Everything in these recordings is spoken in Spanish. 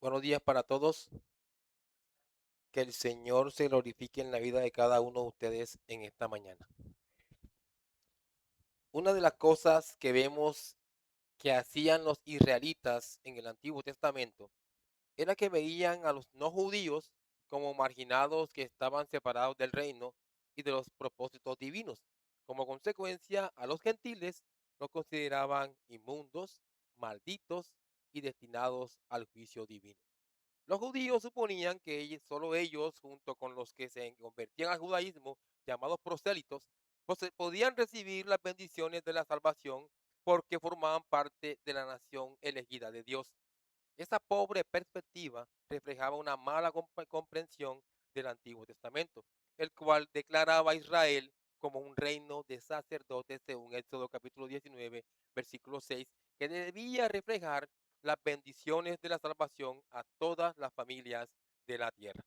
Buenos días para todos. Que el Señor se glorifique en la vida de cada uno de ustedes en esta mañana. Una de las cosas que vemos que hacían los israelitas en el Antiguo Testamento era que veían a los no judíos como marginados que estaban separados del reino y de los propósitos divinos. Como consecuencia, a los gentiles los consideraban inmundos, malditos y destinados al juicio divino. Los judíos suponían que solo ellos, junto con los que se convertían al judaísmo, llamados prosélitos, podían recibir las bendiciones de la salvación porque formaban parte de la nación elegida de Dios. Esa pobre perspectiva reflejaba una mala comprensión del Antiguo Testamento, el cual declaraba a Israel como un reino de sacerdotes según Éxodo capítulo 19, versículo 6, que debía reflejar las bendiciones de la salvación a todas las familias de la tierra.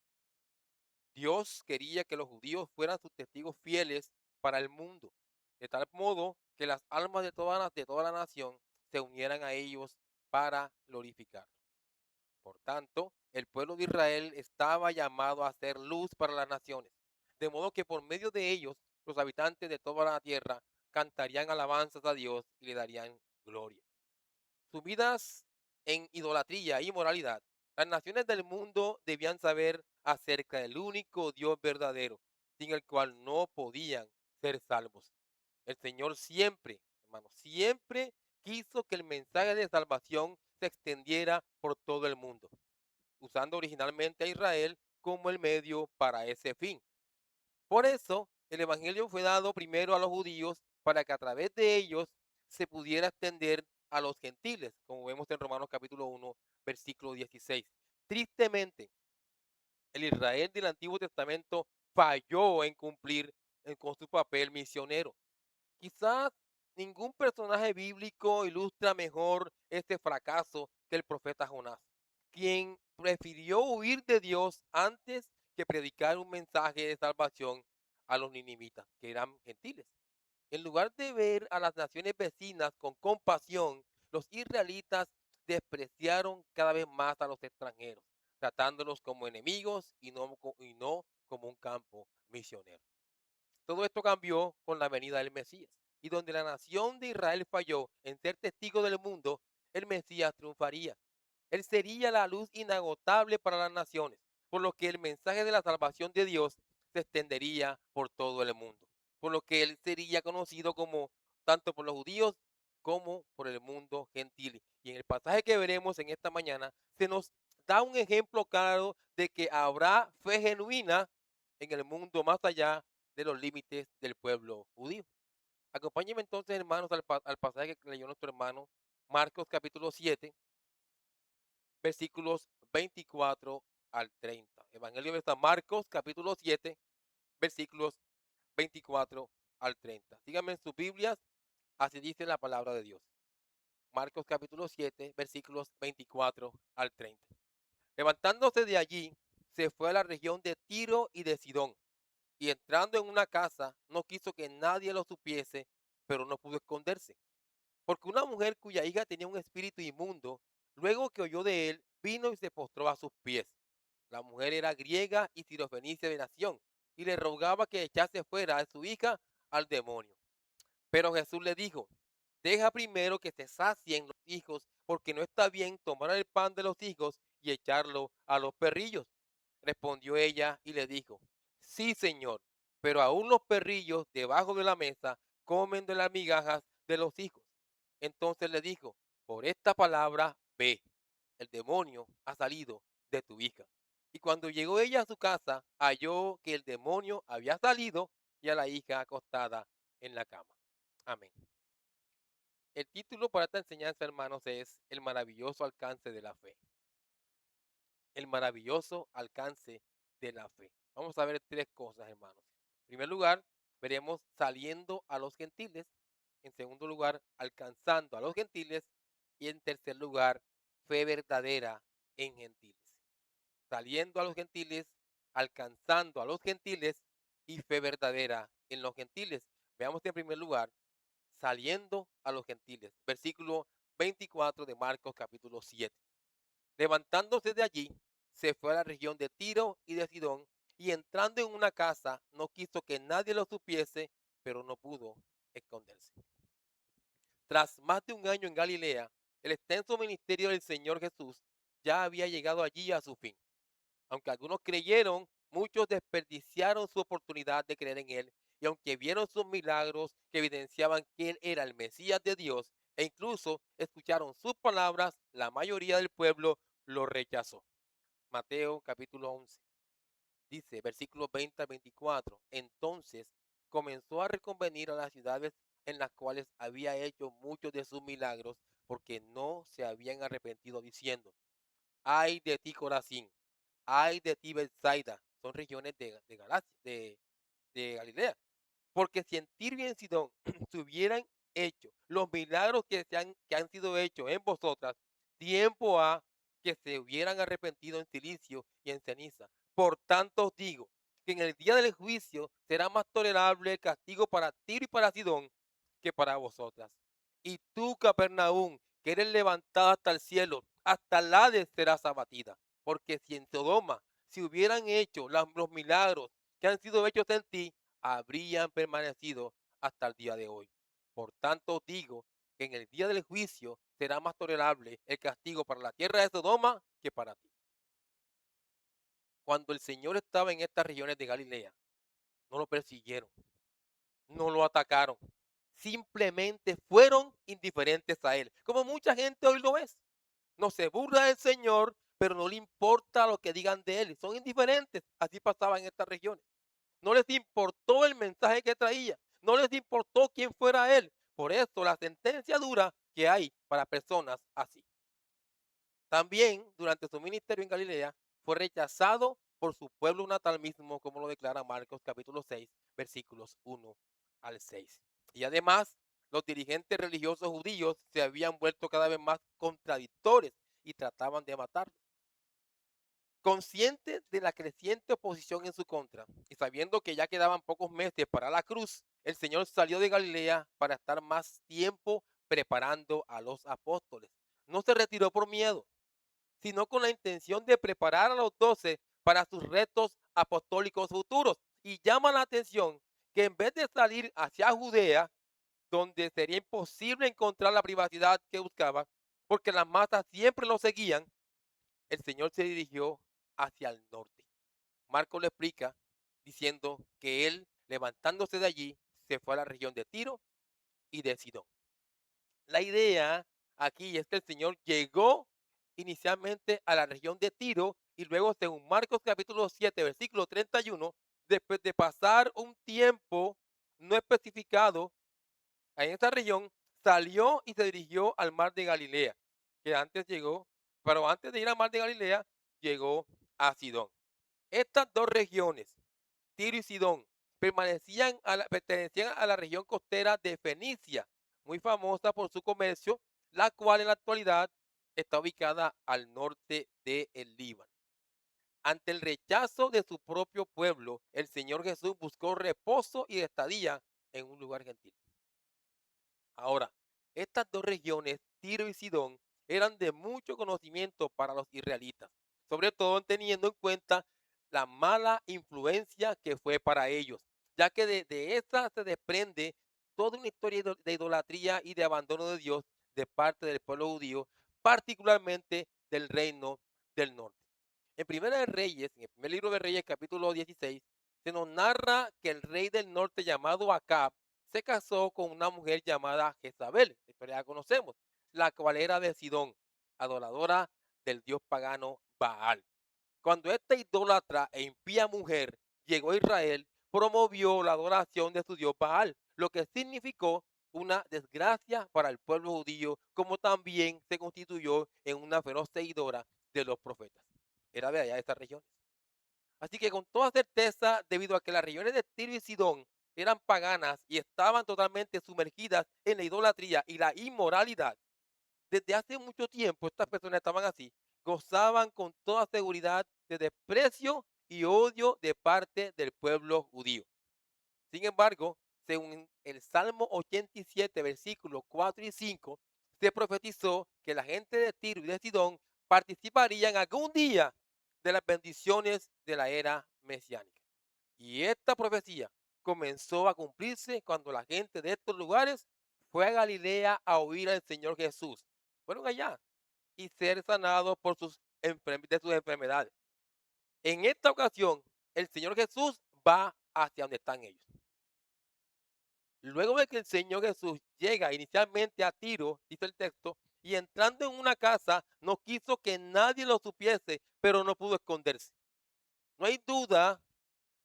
Dios quería que los judíos fueran sus testigos fieles para el mundo, de tal modo que las almas de toda la nación se unieran a ellos para glorificar. Por tanto, el pueblo de Israel estaba llamado a ser luz para las naciones, de modo que por medio de ellos los habitantes de toda la tierra cantarían alabanzas a Dios y le darían gloria. Sumidas en idolatría y moralidad, las naciones del mundo debían saber acerca del único Dios verdadero, sin el cual no podían ser salvos. El Señor siempre, hermano, siempre quiso que el mensaje de salvación se extendiera por todo el mundo, usando originalmente a Israel como el medio para ese fin. Por eso, el Evangelio fue dado primero a los judíos para que a través de ellos se pudiera extender a los gentiles, como vemos en Romanos capítulo 1, versículo 16. Tristemente, el Israel del Antiguo Testamento falló en cumplir con su papel misionero. Quizás ningún personaje bíblico ilustra mejor este fracaso que el profeta Jonás, quien prefirió huir de Dios antes que predicar un mensaje de salvación a los ninivitas, que eran gentiles. En lugar de ver a las naciones vecinas con compasión, los israelitas despreciaron cada vez más a los extranjeros, tratándolos como enemigos y no como un campo misionero. Todo esto cambió con la venida del Mesías. Y donde la nación de Israel falló en ser testigo del mundo, el Mesías triunfaría. Él sería la luz inagotable para las naciones, por lo que el mensaje de la salvación de Dios se extendería por todo el mundo. Por lo que él sería conocido como tanto por los judíos como por el mundo gentil. Y en el pasaje que veremos en esta mañana, se nos da un ejemplo claro de que habrá fe genuina en el mundo más allá de los límites del pueblo judío. Acompáñenme entonces, hermanos, al pasaje que leyó nuestro hermano Marcos capítulo 7, versículos 24 al 30. Evangelio de San Marcos capítulo 7, versículos 24 al 30. Síganme en sus Biblias, así dice la palabra de Dios. Marcos capítulo 7, versículos 24 al 30. Levantándose de allí, se fue a la región de Tiro y de Sidón, y entrando en una casa, no quiso que nadie lo supiese, pero no pudo esconderse. Porque una mujer cuya hija tenía un espíritu inmundo, luego que oyó de él, vino y se postró a sus pies. La mujer era griega y sirofenicia de nación, y le rogaba que echase fuera a su hija al demonio. Pero Jesús le dijo, deja primero que se sacien los hijos, porque no está bien tomar el pan de los hijos y echarlo a los perrillos. Respondió ella y le dijo, sí, señor, pero aún los perrillos debajo de la mesa comen de las migajas de los hijos. Entonces le dijo, por esta palabra ve, el demonio ha salido de tu hija. Y cuando llegó ella a su casa, halló que el demonio había salido y a la hija acostada en la cama. Amén. El título para esta enseñanza, hermanos, es El maravilloso alcance de la fe. El maravilloso alcance de la fe. Vamos a ver tres cosas, hermanos. En primer lugar, veremos saliendo a los gentiles. En segundo lugar, alcanzando a los gentiles. Y en tercer lugar, fe verdadera en gentiles. Saliendo a los gentiles, alcanzando a los gentiles y fe verdadera en los gentiles. Veamos en primer lugar, saliendo a los gentiles. Versículo 24 de Marcos capítulo 7. Levantándose de allí, se fue a la región de Tiro y de Sidón, y entrando en una casa, no quiso que nadie lo supiese, pero no pudo esconderse. Tras más de un año en Galilea, el extenso ministerio del Señor Jesús ya había llegado allí a su fin. Aunque algunos creyeron, muchos desperdiciaron su oportunidad de creer en Él, y aunque vieron sus milagros que evidenciaban que Él era el Mesías de Dios, e incluso escucharon sus palabras, la mayoría del pueblo lo rechazó. Mateo capítulo 11. Dice, versículos 20 al 24. Entonces comenzó a reconvenir a las ciudades en las cuales había hecho muchos de sus milagros, porque no se habían arrepentido, diciendo: ay de ti, Corazín, ay de ti, Bethsaida. Son regiones de Galacia, de Galilea. Porque si en Tiro y en Sidón se hubieran hecho los milagros que han sido hechos en vosotras, tiempo ha que se hubieran arrepentido en silicio y en ceniza. Por tanto os digo que en el día del juicio será más tolerable el castigo para Tiro y para Sidón que para vosotras. Y tú, Capernaum, que eres levantada hasta el cielo, hasta el Hades serás abatida. Porque si en Sodoma se hubieran hecho los milagros que han sido hechos en ti, habrían permanecido hasta el día de hoy. Por tanto, os digo que en el día del juicio será más tolerable el castigo para la tierra de Sodoma que para ti. Cuando el Señor estaba en estas regiones de Galilea, no lo persiguieron, no lo atacaron, simplemente fueron indiferentes a Él, como mucha gente hoy lo es. No se burla del Señor, pero no le importa lo que digan de Él, son indiferentes. Así pasaba en estas regiones. No les importó el mensaje que traía, no les importó quién fuera Él. Por eso la sentencia dura que hay para personas así. También durante su ministerio en Galilea fue rechazado por su pueblo natal mismo, como lo declara Marcos capítulo 6, versículos 1 al 6. Y además, los dirigentes religiosos judíos se habían vuelto cada vez más contradictores y trataban de matarlo. Consciente de la creciente oposición en su contra y sabiendo que ya quedaban pocos meses para la cruz, el Señor salió de Galilea para estar más tiempo preparando a los apóstoles. No se retiró por miedo, sino con la intención de preparar a los 12 para sus retos apostólicos futuros. Y llama la atención que en vez de salir hacia Judea, donde sería imposible encontrar la privacidad que buscaba, porque las masas siempre lo seguían, el Señor se dirigió hacia el norte. Marco le explica diciendo que él, levantándose de allí, se fue a la región de Tiro y de Sidón. La idea aquí es que el Señor llegó inicialmente a la región de Tiro y luego, según Marcos capítulo 7, versículo 31, después de pasar un tiempo no especificado en esta región, salió y se dirigió al mar de Galilea, que antes llegó, pero antes de ir al mar de Galilea, llegó a Sidón. Estas dos regiones, Tiro y Sidón, pertenecían a la región costera de Fenicia, muy famosa por su comercio, la cual en la actualidad está ubicada al norte del Líbano. Ante el rechazo de su propio pueblo, el Señor Jesús buscó reposo y estadía en un lugar gentil. Ahora, estas dos regiones, Tiro y Sidón, eran de mucho conocimiento para los israelitas, sobre todo teniendo en cuenta la mala influencia que fue para ellos, ya que de esta se desprende toda una historia de idolatría y de abandono de Dios de parte del pueblo judío, particularmente del reino del norte. En Primera de Reyes, en el primer libro de Reyes, capítulo 16, se nos narra que el rey del norte llamado Acab se casó con una mujer llamada Jezabel, la historia la conocemos, la cual era de Sidón, adoradora del dios pagano Baal. Cuando esta idólatra e impía mujer llegó a Israel, promovió la adoración de su dios Baal, lo que significó una desgracia para el pueblo judío, como también se constituyó en una feroz seguidora de los profetas. Era de allá de estas regiones. Así que con toda certeza, debido a que las regiones de Tiro y Sidón eran paganas y estaban totalmente sumergidas en la idolatría y la inmoralidad, desde hace mucho tiempo estas personas estaban así, gozaban con toda seguridad de desprecio y odio de parte del pueblo judío. Sin embargo, según el Salmo 87, versículos 4 y 5, se profetizó que la gente de Tiro y de Sidón participarían algún día de las bendiciones de la era mesiánica. Y esta profecía comenzó a cumplirse cuando la gente de estos lugares fue a Galilea a oír al Señor Jesús. Fueron allá y ser sanados de sus enfermedades. En esta ocasión, el Señor Jesús va hacia donde están ellos. Luego de que el Señor Jesús llega inicialmente a Tiro, dice el texto, y entrando en una casa, no quiso que nadie lo supiese, pero no pudo esconderse. No hay duda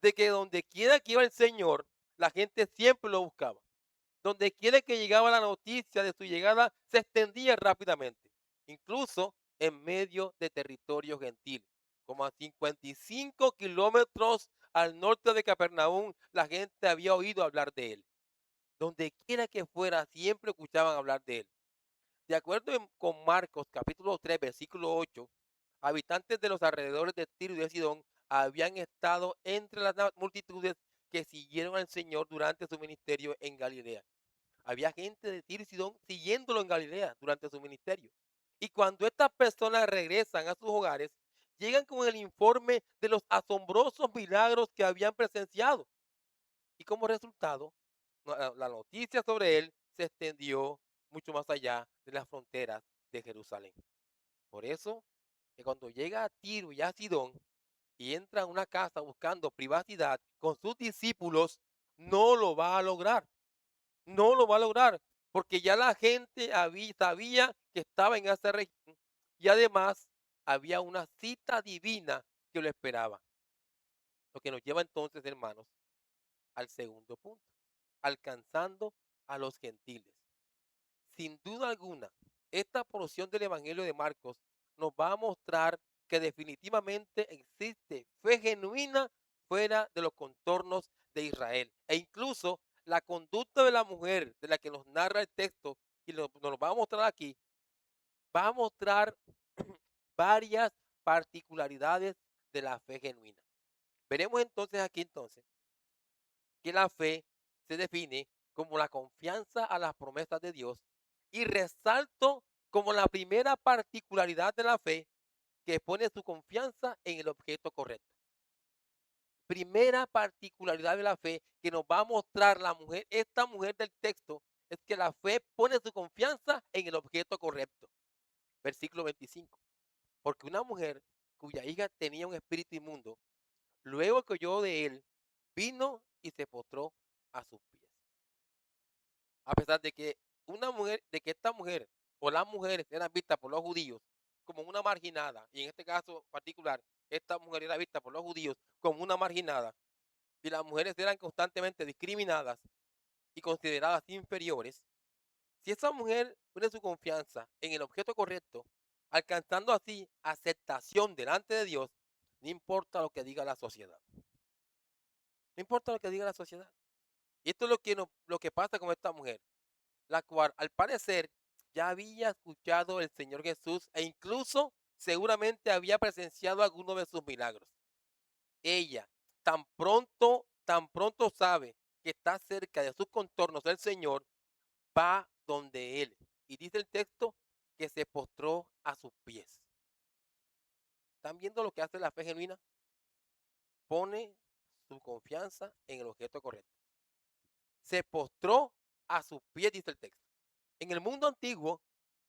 de que donde quiera que iba el Señor, la gente siempre lo buscaba. Donde quiera que llegaba la noticia de su llegada, se extendía rápidamente, incluso en medio de territorio gentil. Como a 55 kilómetros al norte de Capernaum, la gente había oído hablar de él. Donde quiera que fuera, siempre escuchaban hablar de él. De acuerdo con Marcos capítulo 3, versículo 8, habitantes de los alrededores de Tiro y de Sidón habían estado entre las multitudes que siguieron al Señor durante su ministerio en Galilea. Había gente de Tiro y Sidón siguiéndolo en Galilea durante su ministerio. Y cuando estas personas regresan a sus hogares, llegan con el informe de los asombrosos milagros que habían presenciado. Y como resultado, la noticia sobre él se extendió mucho más allá de las fronteras de Jerusalén. Por eso, que cuando llega a Tiro y a Sidón y entra a una casa buscando privacidad con sus discípulos, no lo va a lograr. No lo va a lograr, porque ya la gente sabía que estaba en esa región y además había una cita divina que lo esperaba. Lo que nos lleva entonces, hermanos, al segundo punto, alcanzando a los gentiles. Sin duda alguna, esta porción del Evangelio de Marcos nos va a mostrar que definitivamente existe fe genuina fuera de los contornos de Israel. E incluso la conducta de la mujer de la que nos narra el texto y nos lo va a mostrar aquí, va a mostrar varias particularidades de la fe genuina. Veremos entonces que la fe se define como la confianza a las promesas de Dios y resalto como la primera particularidad de la fe que pone su confianza en el objeto correcto. Primera particularidad de la fe que nos va a mostrar esta mujer del texto, es que la fe pone su confianza en el objeto correcto. Versículo 25. Porque una mujer cuya hija tenía un espíritu inmundo, luego que oyó de él, vino y se postró a sus pies. A pesar de que esta mujer o las mujeres eran vistas por los judíos como una marginada, y en este caso particular, esta mujer era vista por los judíos como una marginada, y las mujeres eran constantemente discriminadas y consideradas inferiores, si esa mujer pone su confianza en el objeto correcto, alcanzando así aceptación delante de Dios, no importa lo que diga la sociedad. No importa lo que diga la sociedad. Y esto es lo que pasa con esta mujer, la cual al parecer ya había escuchado el Señor Jesús e incluso seguramente había presenciado alguno de sus milagros. Ella tan pronto sabe que está cerca de sus contornos del Señor, va donde Él. Y dice el texto que se postró a sus pies. ¿Están viendo lo que hace la fe genuina? Pone su confianza en el objeto correcto. Se postró a sus pies, dice el texto. En el mundo antiguo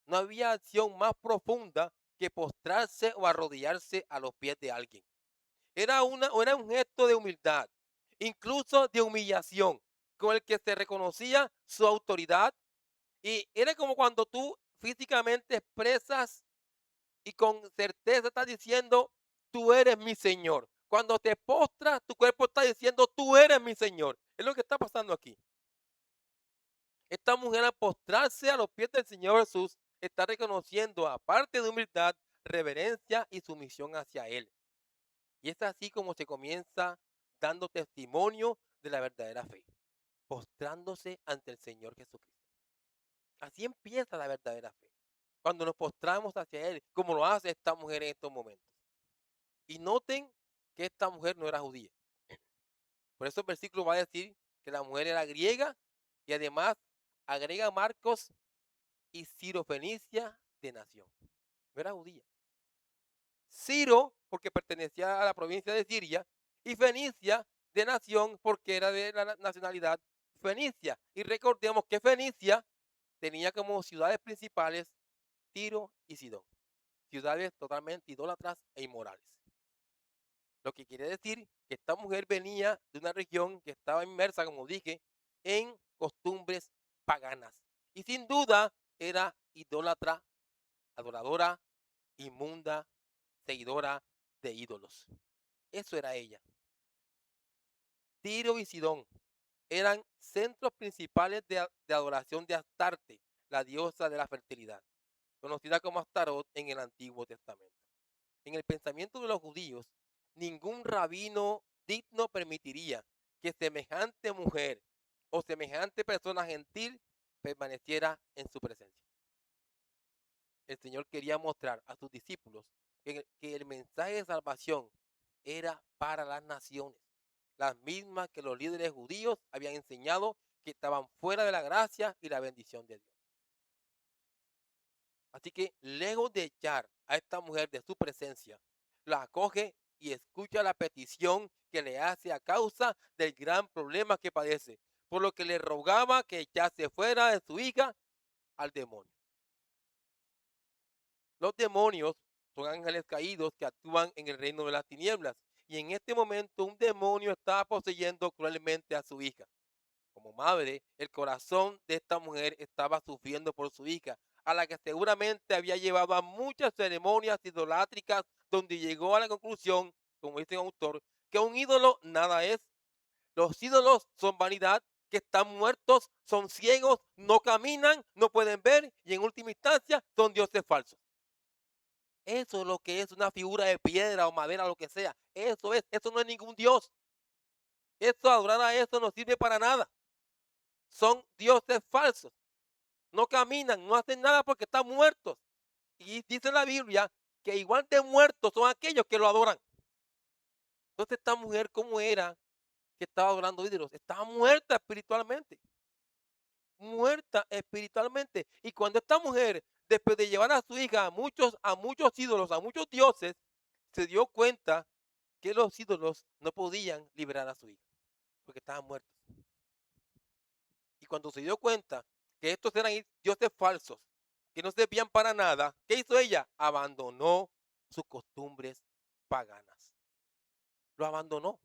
no había acción más profunda que postrarse o arrodillarse a los pies de alguien. Era un gesto de humildad, incluso de humillación, con el que se reconocía su autoridad. Y era como cuando tú físicamente expresas y con certeza estás diciendo, tú eres mi Señor. Cuando te postras, tu cuerpo está diciendo, tú eres mi Señor. Es lo que está pasando aquí. Esta mujer al postrarse a los pies del Señor Jesús está reconociendo, aparte de humildad, reverencia y sumisión hacia Él. Y es así como se comienza dando testimonio de la verdadera fe, postrándose ante el Señor Jesucristo. Así empieza la verdadera fe, cuando nos postramos hacia Él, como lo hace esta mujer en estos momentos. Y noten que esta mujer no era judía. Por eso el versículo va a decir que la mujer era griega y además agrega Marcos y Sirofenicia de nación. No era judía. Ciro, porque pertenecía a la provincia de Siria, y Fenicia, de nación, porque era de la nacionalidad Fenicia. Y recordemos que Fenicia tenía como ciudades principales Tiro y Sidón, ciudades totalmente idólatras e inmorales. Lo que quiere decir que esta mujer venía de una región que estaba inmersa, como dije, en costumbres paganas. Y sin duda era idólatra, adoradora, inmunda, seguidora de ídolos. Eso era ella. Tiro y Sidón eran centros principales de adoración de Astarte, la diosa de la fertilidad, conocida como Astarot en el Antiguo Testamento. En el pensamiento de los judíos, ningún rabino digno permitiría que semejante mujer o semejante persona gentil permaneciera en su presencia. El Señor quería mostrar a sus discípulos que el mensaje de salvación era para las naciones, las mismas que los líderes judíos habían enseñado que estaban fuera de la gracia y la bendición de Dios. Así que lejos de echar a esta mujer de su presencia, la acoge y escucha la petición que le hace a causa del gran problema que padece, por lo que le rogaba que echase fuera de su hija al demonio. Los demonios son ángeles caídos que actúan en el reino de las tinieblas, y en este momento un demonio estaba poseyendo cruelmente a su hija. Como madre, el corazón de esta mujer estaba sufriendo por su hija, a la que seguramente había llevado a muchas ceremonias idolátricas, donde llegó a la conclusión, como dice el autor, que un ídolo nada es. Los ídolos son vanidad, que están muertos, son ciegos, no caminan, no pueden ver y en última instancia son dioses falsos. Eso es lo que es una figura de piedra o madera, lo que sea. Eso no es ningún dios. Eso, adorar a eso no sirve para nada. Son dioses falsos. No caminan, no hacen nada porque están muertos. Y dice la Biblia que igual de muertos son aquellos que lo adoran. Entonces esta mujer, ¿cómo era que estaba adorando ídolos? Estaba muerta espiritualmente. Muerta espiritualmente. Y cuando esta mujer, después de llevar a su hija a muchos ídolos, a muchos dioses, se dio cuenta que los ídolos no podían liberar a su hija, porque estaban muertos. Y cuando se dio cuenta que estos eran dioses falsos, que no servían para nada, ¿qué hizo ella? Abandonó sus costumbres paganas. Lo abandonó.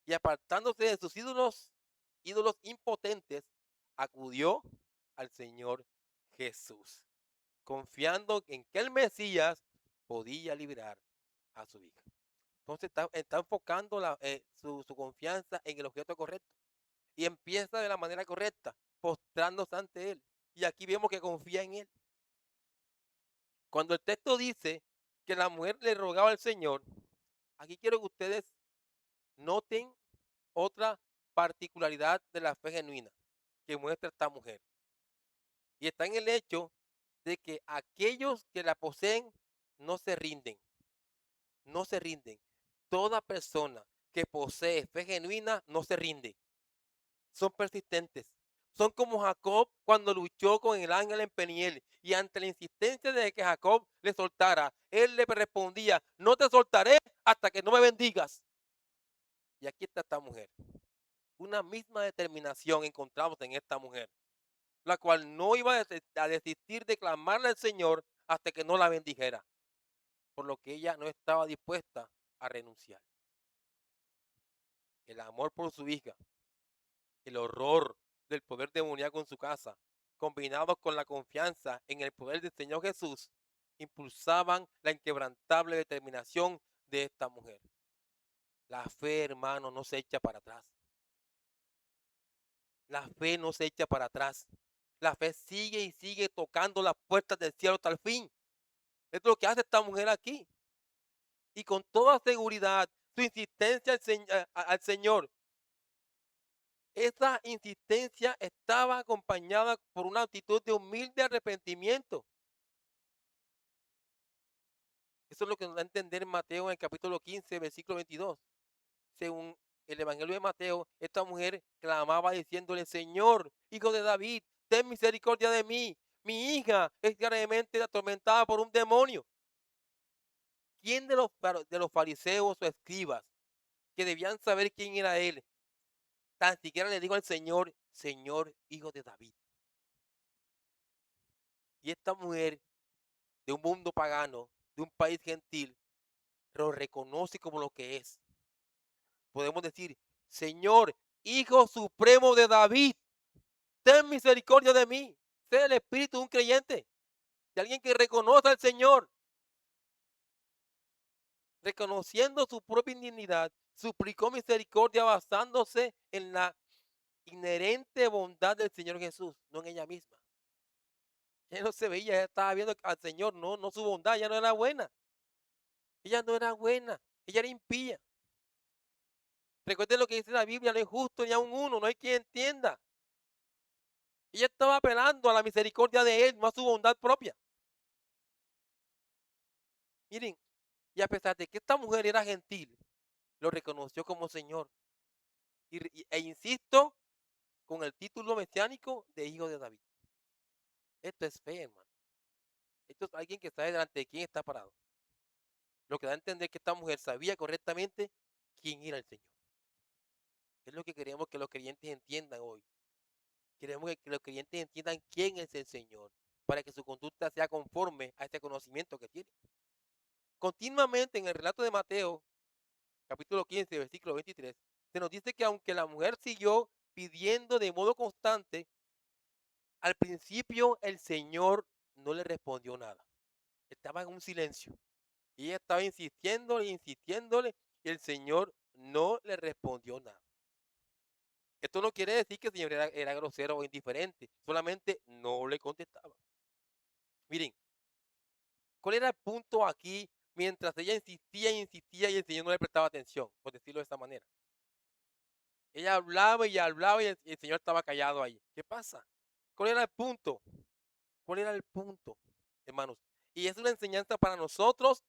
Y apartándose de sus ídolos impotentes, acudió al Señor Jesús, confiando en que el Mesías podía liberar a su hija. Entonces está enfocando su confianza en el objeto correcto y empieza de la manera correcta, postrándose ante Él. Y aquí vemos que confía en Él. Cuando el texto dice que la mujer le rogaba al Señor, aquí quiero que ustedes noten otra particularidad de la fe genuina que muestra esta mujer. Y está en el hecho de que aquellos que la poseen no se rinden, no se rinden. Toda persona que posee fe genuina no se rinde. Son persistentes. Son como Jacob cuando luchó con el ángel en Peniel y ante la insistencia de que Jacob le soltara, él le respondía, no te soltaré hasta que no me bendigas. Y aquí está esta mujer. Una misma determinación encontramos en esta mujer, la cual no iba a desistir de clamarle al Señor hasta que no la bendijera, por lo que ella no estaba dispuesta a renunciar. El amor por su hija, el horror del poder demoníaco en su casa, combinados con la confianza en el poder del Señor Jesús, impulsaban la inquebrantable determinación de esta mujer. La fe, hermano, no se echa para atrás. La fe no se echa para atrás. La fe sigue y sigue tocando las puertas del cielo hasta el fin. Esto es lo que hace esta mujer aquí. Y con toda seguridad, su insistencia al Señor, esa insistencia estaba acompañada por una actitud de humilde arrepentimiento. Eso es lo que nos da a entender Mateo en el capítulo 15, versículo 22. Según el Evangelio de Mateo, esta mujer clamaba diciéndole, Señor, hijo de David, ten misericordia de mí. Mi hija es gravemente atormentada por un demonio. ¿Quién de los fariseos o escribas que debían saber quién era él, tan siquiera le dijo al Señor, Señor, hijo de David? Y esta mujer de un mundo pagano, de un país gentil, lo reconoce como lo que es. Podemos decir, Señor, Hijo Supremo de David, ten misericordia de mí. Sé el espíritu de un creyente, de alguien que reconoce al Señor, reconociendo su propia indignidad, suplicó misericordia basándose en la inherente bondad del Señor Jesús, no en ella misma. Ella no se veía, ella estaba viendo al Señor, no su bondad, ella no era buena. Ella no era buena, ella era impía. Recuerden lo que dice la Biblia, no hay justo ni aun uno, no hay quien entienda. Ella estaba apelando a la misericordia de Él, no a su bondad propia. Miren, y a pesar de que esta mujer era gentil, lo reconoció como Señor. E insisto, con el título mesiánico de hijo de David. Esto es fe, hermano. Esto es alguien que sabe delante de quién está parado. Lo que da a entender que esta mujer sabía correctamente quién era el Señor. Es lo que queremos que los creyentes entiendan hoy. Queremos que los creyentes entiendan quién es el Señor, para que su conducta sea conforme a este conocimiento que tiene. Continuamente en el relato de Mateo, capítulo 15, versículo 23, se nos dice que aunque la mujer siguió pidiendo de modo constante, al principio el Señor no le respondió nada. Estaba en un silencio. Y ella estaba insistiéndole, insistiéndole, y el Señor no le respondió nada. Esto no quiere decir que el Señor era grosero o indiferente, solamente no le contestaba. Miren, ¿cuál era el punto aquí mientras ella insistía e insistía y el Señor no le prestaba atención, por decirlo de esta manera? Ella hablaba y el Señor estaba callado ahí. ¿Qué pasa? ¿Cuál era el punto? ¿Cuál era el punto, hermanos? Y es una enseñanza para nosotros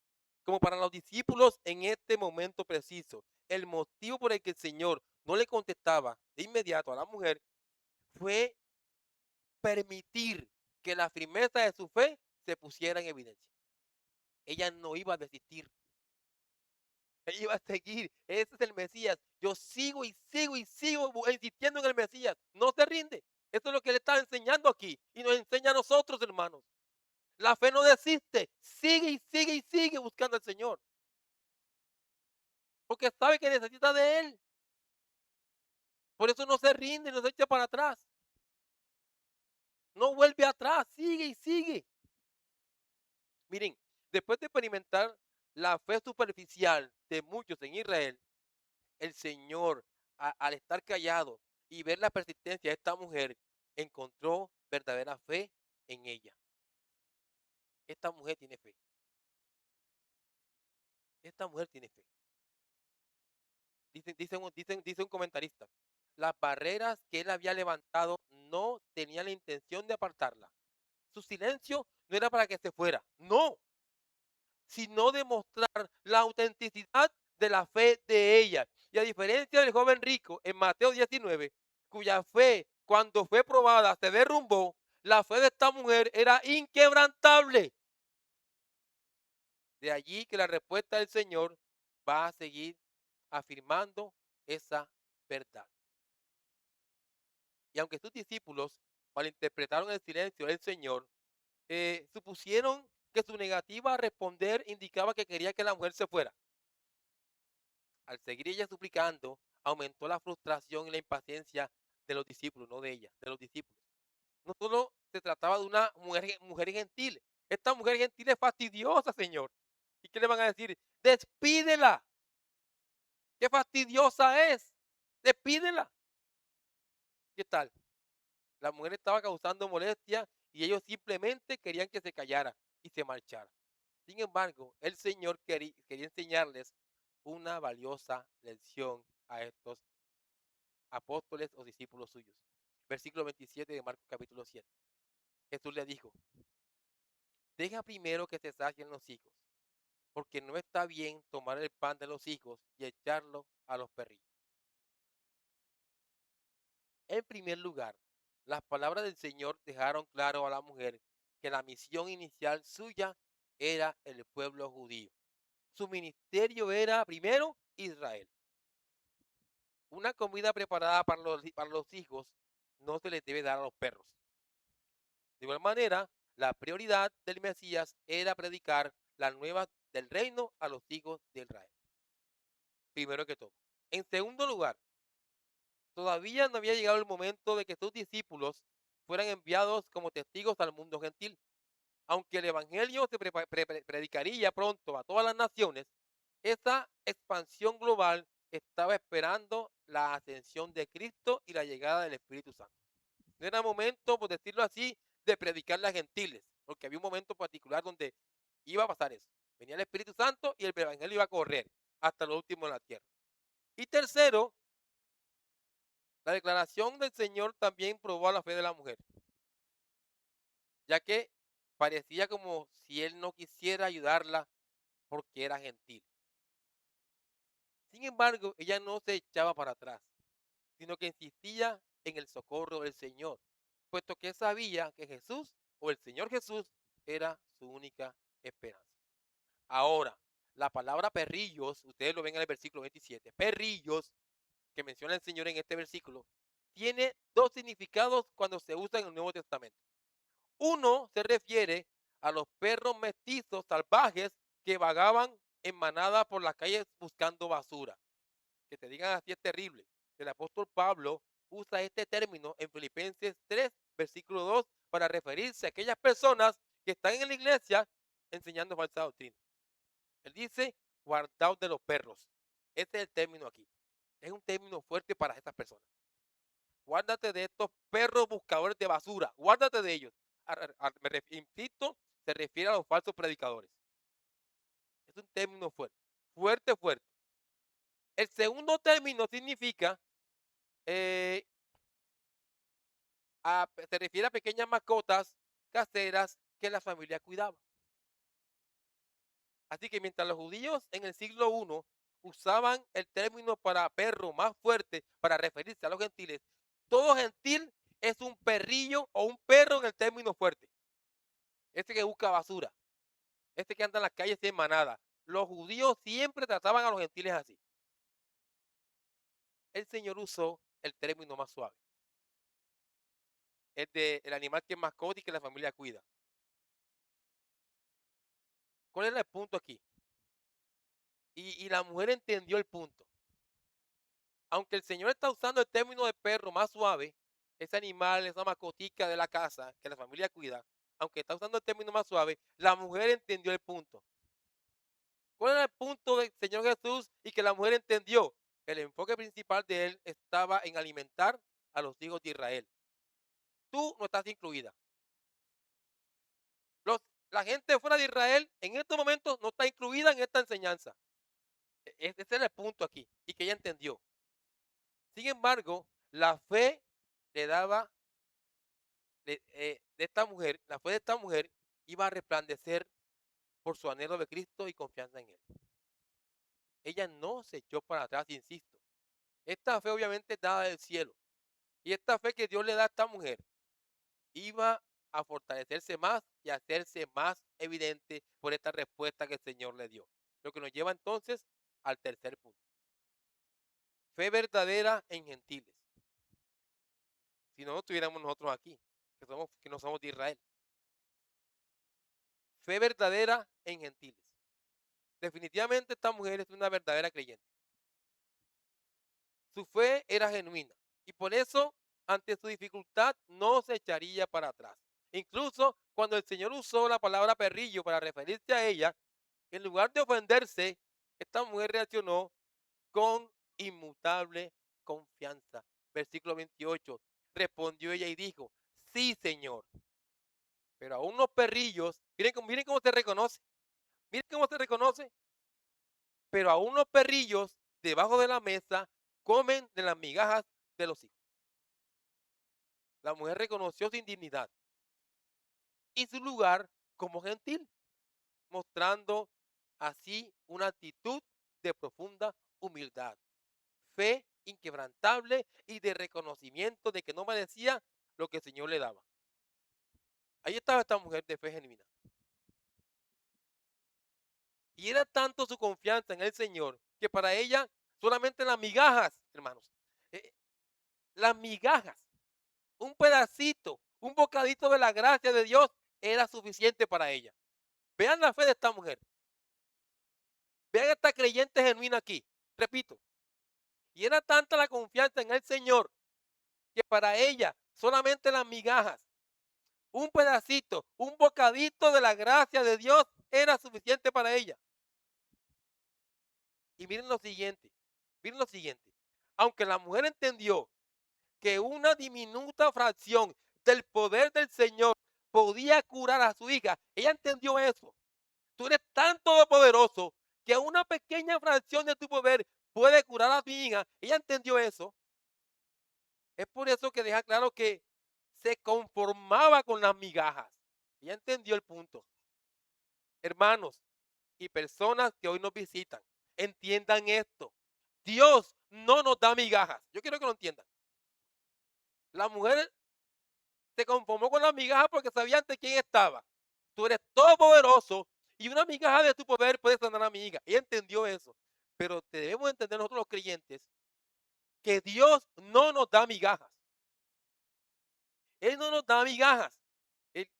como para los discípulos en este momento preciso. El motivo por el que el Señor no le contestaba de inmediato a la mujer fue permitir que la firmeza de su fe se pusiera en evidencia. Ella no iba a desistir. Ella iba a seguir. Ese es el Mesías. Yo sigo y sigo y sigo insistiendo en el Mesías. No se rinde. Eso es lo que le está enseñando aquí. Y nos enseña a nosotros, hermanos. La fe no desiste. Sigue y sigue y sigue buscando al Señor. Porque sabe que necesita de Él. Por eso no se rinde, no se echa para atrás. No vuelve atrás. Sigue y sigue. Miren, después de experimentar la fe superficial de muchos en Israel, el Señor, al estar callado y ver la persistencia de esta mujer, encontró verdadera fe en ella. Esta mujer tiene fe. Esta mujer tiene fe. Dice un comentarista, las barreras que él había levantado no tenía la intención de apartarla. Su silencio no era para que se fuera, no, sino demostrar la autenticidad de la fe de ella. Y a diferencia del joven rico en Mateo 19, cuya fe cuando fue probada se derrumbó, la fe de esta mujer era inquebrantable. De allí que la respuesta del Señor va a seguir afirmando esa verdad. Y aunque sus discípulos malinterpretaron el silencio del Señor, supusieron que su negativa a responder indicaba que quería que la mujer se fuera. Al seguir ella suplicando, aumentó la frustración y la impaciencia de los discípulos, no de ella, de los discípulos. No solo se trataba de una mujer gentil. Esta mujer gentil es fastidiosa, Señor. ¿Y qué le van a decir? Despídela. Qué fastidiosa es. Despídela. ¿Qué tal? La mujer estaba causando molestia y ellos simplemente querían que se callara y se marchara. Sin embargo, el Señor quería enseñarles una valiosa lección a estos apóstoles o discípulos suyos. Versículo 27 de Marcos capítulo 7. Jesús le dijo, deja primero que se saquen los hijos, porque no está bien tomar el pan de los hijos y echarlo a los perrillos. En primer lugar, las palabras del Señor dejaron claro a la mujer que la misión inicial suya era el pueblo judío. Su ministerio era primero Israel. Una comida preparada para los hijos no se les debe dar a los perros. De igual manera, la prioridad del Mesías era predicar la nueva del reino a los hijos de Israel, primero que todo. En segundo lugar, todavía no había llegado el momento de que sus discípulos fueran enviados como testigos al mundo gentil. Aunque el evangelio se predicaría pronto a todas las naciones, esa expansión global estaba esperando la ascensión de Cristo y la llegada del Espíritu Santo. No era momento, por decirlo así, de predicarle a gentiles, porque había un momento particular donde iba a pasar eso. Venía el Espíritu Santo y el evangelio iba a correr hasta lo último en la tierra. Y tercero, la declaración del Señor también probó la fe de la mujer, ya que parecía como si él no quisiera ayudarla porque era gentil. Sin embargo, ella no se echaba para atrás, sino que insistía en el socorro del Señor, puesto que sabía que Jesús o el Señor Jesús era su única esperanza. Ahora, la palabra perrillos, ustedes lo ven en el versículo 27, perrillos, que menciona el Señor en este versículo, tiene dos significados cuando se usa en el Nuevo Testamento. Uno se refiere a los perros mestizos salvajes que vagaban en manada por las calles buscando basura. Que te digan así es terrible. El apóstol Pablo usa este término en Filipenses 3, versículo 2, para referirse a aquellas personas que están en la iglesia enseñando falsa doctrina. Él dice, guardaos de los perros. Ese es el término aquí. Es un término fuerte para estas personas. Guárdate de estos perros buscadores de basura. Guárdate de ellos. Insisto, se refiere a los falsos predicadores. Es un término fuerte. Fuerte, fuerte. El segundo término significa, eh, se refiere a pequeñas mascotas caseras que la familia cuidaba. Así que mientras los judíos en el siglo I usaban el término para perro más fuerte para referirse a los gentiles, todo gentil es un perrillo o un perro en el término fuerte. Este que busca basura, este que anda en las calles en manada. Los judíos siempre trataban a los gentiles así. El Señor usó el término más suave, el de el animal que es mascota y que la familia cuida. ¿Cuál era el punto aquí? Y la mujer entendió el punto. Aunque el Señor está usando el término de perro más suave, ese animal, esa mascotica de la casa que la familia cuida, aunque está usando el término más suave, la mujer entendió el punto. ¿Cuál era el punto del Señor Jesús y que la mujer entendió? El enfoque principal de él estaba en alimentar a los hijos de Israel. Tú no estás incluida. Los, la gente fuera de Israel en estos momentos no está incluida en esta enseñanza. Ese era el punto aquí y que ella entendió. Sin embargo, la fe le daba de esta mujer, la fe de esta mujer iba a resplandecer por su anhelo de Cristo y confianza en él. Ella no se echó para atrás, insisto. Esta fe obviamente es dada del cielo. Y esta fe que Dios le da a esta mujer iba a fortalecerse más y a hacerse más evidente por esta respuesta que el Señor le dio. Lo que nos lleva entonces al tercer punto. Fe verdadera en gentiles. Si no, no estuviéramos nosotros aquí, que no somos de Israel. Fe verdadera en gentiles. Definitivamente esta mujer es una verdadera creyente. Su fe era genuina y por eso ante su dificultad no se echaría para atrás. Incluso cuando el Señor usó la palabra perrillo para referirse a ella, en lugar de ofenderse, esta mujer reaccionó con inmutable confianza. Versículo 28. Respondió ella y dijo, sí, Señor. Pero a unos perrillos, miren cómo se reconoce, miren cómo se reconoce, pero a unos perrillos debajo de la mesa comen de las migajas de los hijos. La mujer reconoció su indignidad y su lugar como gentil, mostrando así una actitud de profunda humildad, fe inquebrantable y de reconocimiento de que no merecía lo que el Señor le daba. Ahí estaba esta mujer de fe genuina. Y era tanto su confianza en el Señor que para ella solamente las migajas, hermanos, eh, las migajas, un pedacito, un bocadito de la gracia de Dios era suficiente para ella. Vean la fe de esta mujer, vean esta creyente genuina aquí. Repito, y era tanta la confianza en el Señor que para ella solamente las migajas, un pedacito, un bocadito de la gracia de Dios era suficiente para ella. Y miren lo siguiente. Aunque la mujer entendió que una diminuta fracción del poder del Señor podía curar a su hija, ella entendió eso. Tú eres tan todopoderoso que una pequeña fracción de tu poder puede curar a tu hija. Ella entendió eso. Es por eso que deja claro que se conformaba con las migajas. Ella entendió el punto. Hermanos y personas que hoy nos visitan, entiendan esto. Dios no nos da migajas. Yo quiero que lo entiendan. La mujer se conformó con las migajas porque sabía ante quién estaba. Tú eres todopoderoso y una migaja de tu poder puede sanar a mi hija. Ella entendió eso. Pero debemos entender nosotros los creyentes que Dios no nos da migajas. Él no nos da migajas.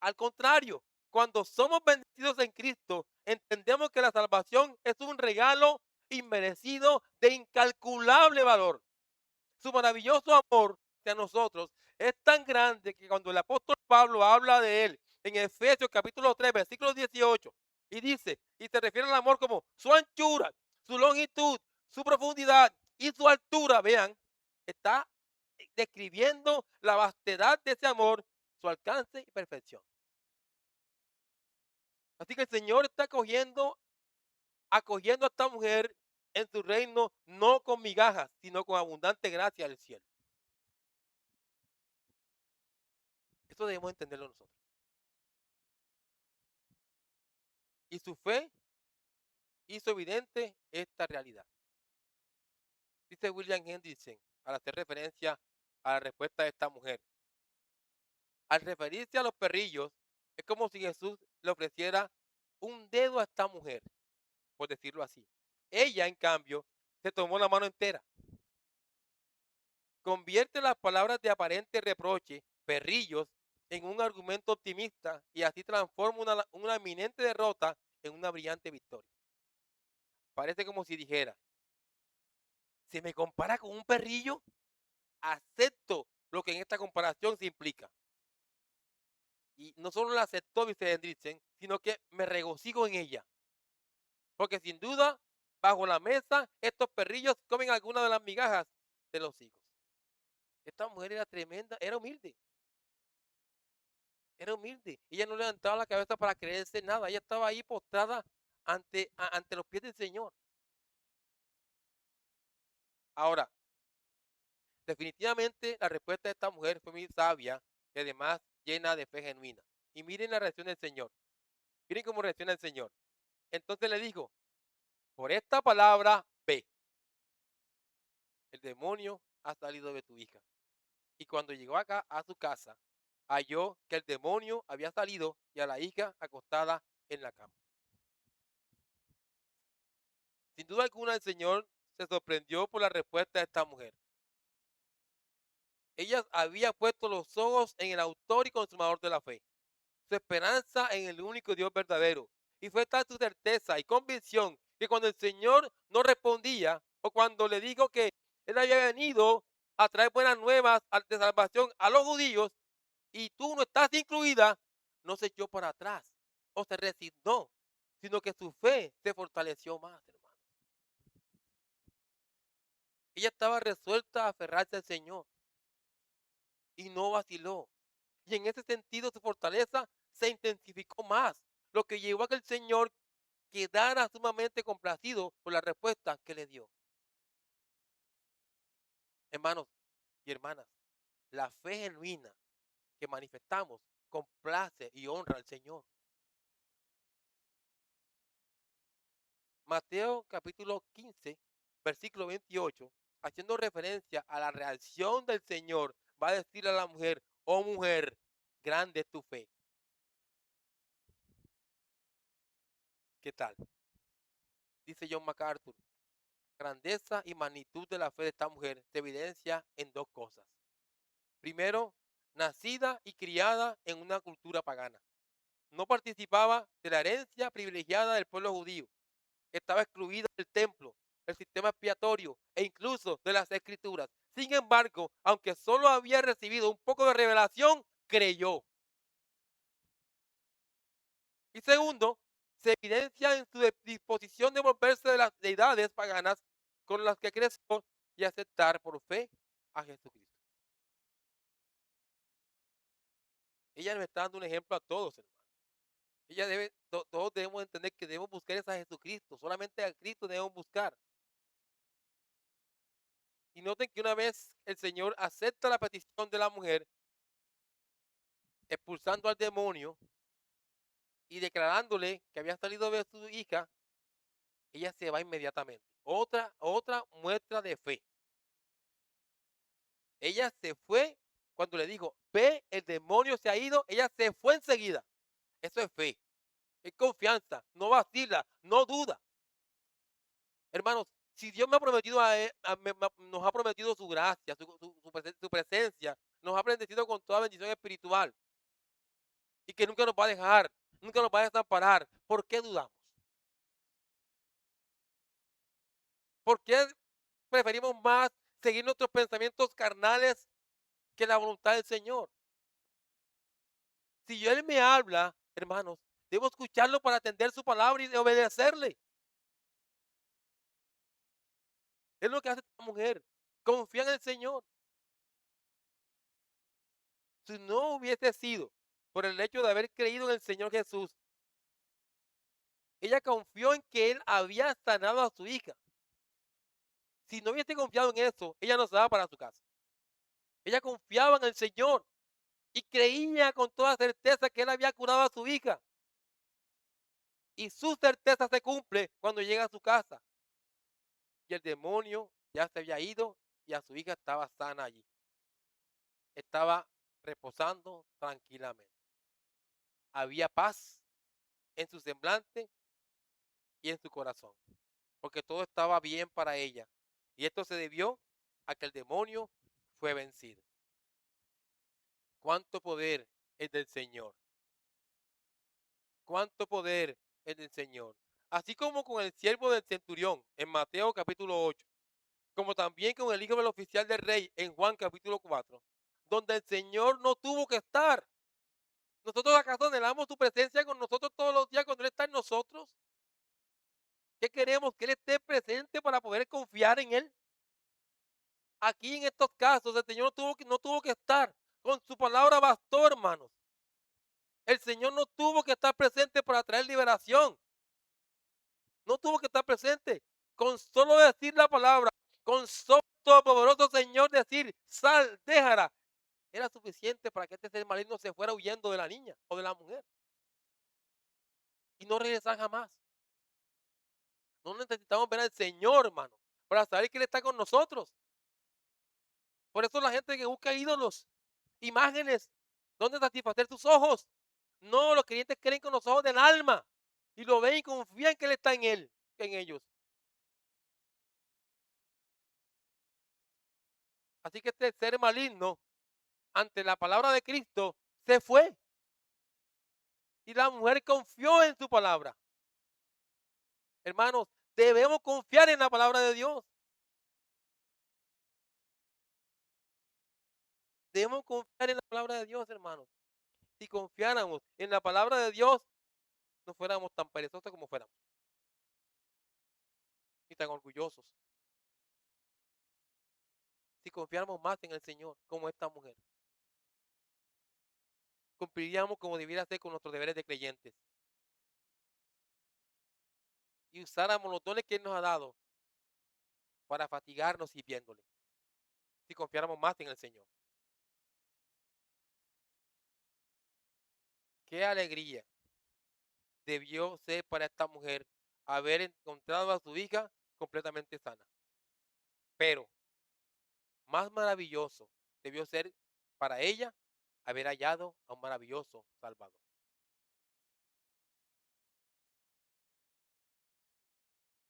Al contrario, cuando somos bendecidos en Cristo, entendemos que la salvación es un regalo inmerecido de incalculable valor. Su maravilloso amor hacia nosotros es tan grande que cuando el apóstol Pablo habla de él en Efesios capítulo 3, versículo 18, y dice, y se refiere al amor como su anchura, su longitud, su profundidad y su altura, vean, está describiendo la vastedad de ese amor, su alcance y perfección. Así que el Señor está acogiendo a esta mujer en su reino, no con migajas, sino con abundante gracia del cielo. Eso debemos entenderlo nosotros. Y su fe hizo evidente esta realidad. Dice William Hendrickson, al hacer referencia a la respuesta de esta mujer. Al referirse a los perrillos, es como si Jesús le ofreciera un dedo a esta mujer, por decirlo así. Ella, en cambio, se tomó la mano entera. Convierte las palabras de aparente reproche, perrillos, en un argumento optimista y así transforma una eminente derrota en una brillante victoria. Parece como si dijera, ¿se me compara con un perrillo? Acepto lo que en esta comparación se implica. Y no solo la aceptó Vicente, sino que me regocijo en ella. Porque sin duda, bajo la mesa, estos perrillos comen algunas de las migajas de los hijos. Esta mujer era tremenda, era humilde. Era humilde. Ella no levantaba la cabeza para creerse nada. Ella estaba ahí postrada ante los pies del Señor. Ahora, definitivamente la respuesta de esta mujer fue muy sabia y además llena de fe genuina. Y miren la reacción del Señor. Miren cómo reacciona el Señor. Entonces le dijo, por esta palabra ve, el demonio ha salido de tu hija. Y cuando llegó acá a su casa, halló que el demonio había salido y a la hija acostada en la cama. Sin duda alguna el Señor se sorprendió por la respuesta de esta mujer. Ella había puesto los ojos en el autor y consumador de la fe, su esperanza en el único Dios verdadero. Y fue tal su certeza y convicción que cuando el Señor no respondía o cuando le dijo que Él había venido a traer buenas nuevas de salvación a los judíos y tú no estás incluida, no se echó para atrás o se resignó, sino que su fe se fortaleció más, hermano. Ella estaba resuelta a aferrarse al Señor y no vaciló. Y en ese sentido su fortaleza se intensificó más, lo que llevó a que el Señor quedara sumamente complacido por la respuesta que le dio. Hermanos y hermanas, la fe genuina que manifestamos complace y honra al Señor. Mateo capítulo 15, versículo 28, haciendo referencia a la reacción del Señor, va a decirle a la mujer, oh mujer, grande es tu fe. ¿Qué tal? Dice John MacArthur, grandeza y magnitud de la fe de esta mujer se evidencia en dos cosas. Primero, nacida y criada en una cultura pagana. No participaba de la herencia privilegiada del pueblo judío. Estaba excluida del templo, del sistema expiatorio e incluso de las escrituras. Sin embargo, aunque solo había recibido un poco de revelación, creyó. Y segundo, se evidencia en su disposición de volverse de las deidades paganas con las que creció y aceptar por fe a Jesucristo. Ella nos está dando un ejemplo a todos, hermano. Todos debemos entender que debemos buscar es a Jesucristo, solamente a Cristo debemos buscar. Y noten que una vez el Señor acepta la petición de la mujer, expulsando al demonio y declarándole que había salido de su hija, ella se va inmediatamente. Otra muestra de fe. Ella se fue cuando le dijo, ve, el demonio se ha ido, ella se fue enseguida. Eso es fe, es confianza, no vacila, no duda. Hermanos, si Dios me ha prometido nos ha prometido su gracia, su presencia, nos ha bendecido con toda bendición espiritual y que nunca nos va a dejar, nunca nos va a desamparar, ¿por qué dudamos? ¿Por qué preferimos más seguir nuestros pensamientos carnales que la voluntad del Señor? Si Él me habla, hermanos, debo escucharlo para atender su palabra y obedecerle. Es lo que hace esta mujer. Confía en el Señor. Si no hubiese sido por el hecho de haber creído en el Señor Jesús, ella confió en que Él había sanado a su hija. Si no hubiese confiado en eso, ella no se daba para su casa. Ella confiaba en el Señor y creía con toda certeza que Él había curado a su hija. Y su certeza se cumple cuando llega a su casa. Y el demonio ya se había ido y a su hija estaba sana allí. Estaba reposando tranquilamente. Había paz en su semblante y en su corazón, porque todo estaba bien para ella. Y esto se debió a que el demonio fue vencido. ¿Cuánto poder es del Señor? ¿Cuánto poder es del Señor? Así como con el siervo del centurión en Mateo capítulo 8, como también con el hijo del oficial del rey en Juan capítulo 4, donde el Señor no tuvo que estar. ¿Nosotros acaso anhelamos su presencia con nosotros todos los días cuando Él está en nosotros? ¿Qué queremos? Que Él esté presente para poder confiar en Él. Aquí en estos casos el Señor no tuvo que estar. Con su palabra bastó, hermanos. El Señor no tuvo que estar presente para traer liberación. No tuvo que estar presente. Con solo decir la palabra, con solo poderoso Señor decir, sal, déjala, era suficiente para que este ser maligno se fuera huyendo de la niña o de la mujer y no regresar jamás. No necesitamos ver al Señor, hermano, para saber que Él está con nosotros. Por eso la gente que busca ídolos, imágenes, donde satisfacer sus ojos. No, los creyentes creen con los ojos del alma y lo ven y confían que Él está en él, en ellos. Así que este ser maligno, ante la palabra de Cristo, se fue. Y la mujer confió en su palabra. Hermanos, debemos confiar en la palabra de Dios. Debemos confiar en la palabra de Dios, hermanos. Si confiáramos en la palabra de Dios, no fuéramos tan perezosos como fuéramos. Ni tan orgullosos. Si confiáramos más en el Señor, como esta mujer, cumpliríamos como debiera ser con nuestros deberes de creyentes. Y usáramos los dones que Él nos ha dado para fatigarnos sirviéndole. Si confiáramos más en el Señor. Qué alegría debió ser para esta mujer haber encontrado a su hija completamente sana. Pero más maravilloso debió ser para ella haber hallado a un maravilloso Salvador.